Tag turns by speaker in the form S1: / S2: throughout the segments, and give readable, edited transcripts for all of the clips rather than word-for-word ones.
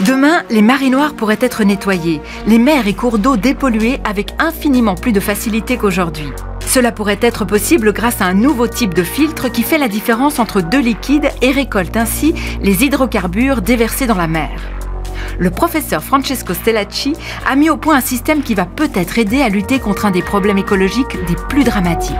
S1: Demain, les marées noires pourraient être nettoyées, les mers et cours d'eau dépollués avec infiniment plus de facilité qu'aujourd'hui. Cela pourrait être possible grâce à un nouveau type de filtre qui fait la différence entre deux liquides et récolte ainsi les hydrocarbures déversés dans la mer. Le professeur Francesco Stellacci a mis au point un système qui va peut-être aider à lutter contre un des problèmes écologiques des plus dramatiques.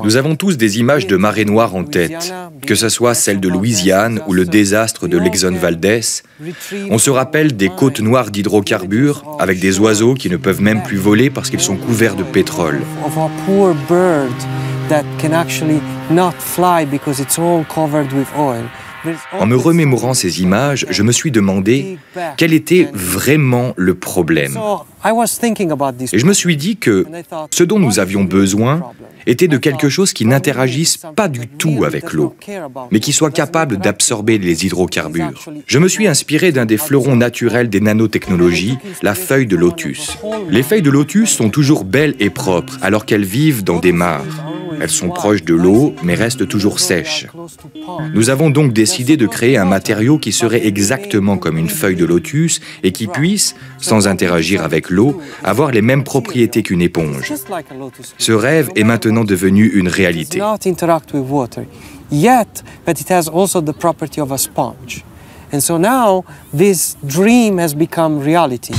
S2: Nous avons tous des images de marée noire en tête, que ce soit celle de Louisiane ou le désastre de l'Exxon Valdez. On se rappelle des côtes noires d'hydrocarbures, avec des oiseaux qui ne peuvent même plus voler parce qu'ils sont couverts de pétrole. En me remémorant ces images, je me suis demandé quel était vraiment le problème. Et je me suis dit que ce dont nous avions besoin était de quelque chose qui n'interagisse pas du tout avec l'eau, mais qui soit capable d'absorber les hydrocarbures. Je me suis inspiré d'un des fleurons naturels des nanotechnologies, la feuille de lotus. Les feuilles de lotus sont toujours belles et propres, alors qu'elles vivent dans des mares. Elles sont proches de l'eau, mais restent toujours sèches. Nous avons donc décidé de créer un matériau qui serait exactement comme une feuille de lotus et qui puisse, sans interagir avec l'eau, avoir les mêmes propriétés qu'une éponge. Ce rêve est maintenant devenu une réalité.
S3: And so now this dream has become reality.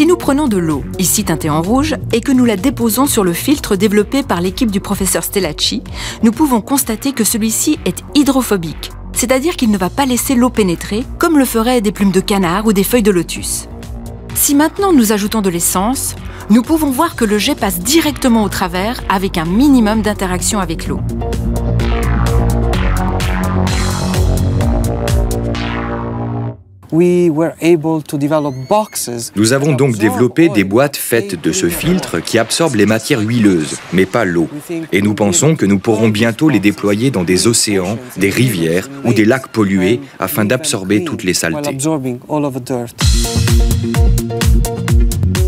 S1: Si nous prenons de l'eau, ici teintée en rouge, et que nous la déposons sur le filtre développé par l'équipe du professeur Stellacci, nous pouvons constater que celui-ci est hydrophobique, c'est-à-dire qu'il ne va pas laisser l'eau pénétrer, comme le feraient des plumes de canard ou des feuilles de lotus. Si maintenant nous ajoutons de l'essence, nous pouvons voir que le jet passe directement au travers avec un minimum d'interaction avec l'eau.
S2: Nous avons donc développé des boîtes faites de ce filtre qui absorbe les matières huileuses, mais pas l'eau. Et nous pensons que nous pourrons bientôt les déployer dans des océans, des rivières ou des lacs pollués afin d'absorber toutes les saletés.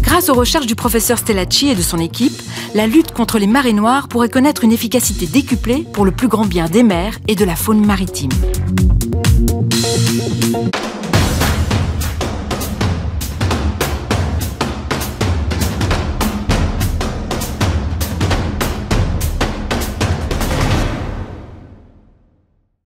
S1: Grâce aux recherches du professeur Stellacci et de son équipe, la lutte contre les marées noires pourrait connaître une efficacité décuplée pour le plus grand bien des mers et de la faune maritime.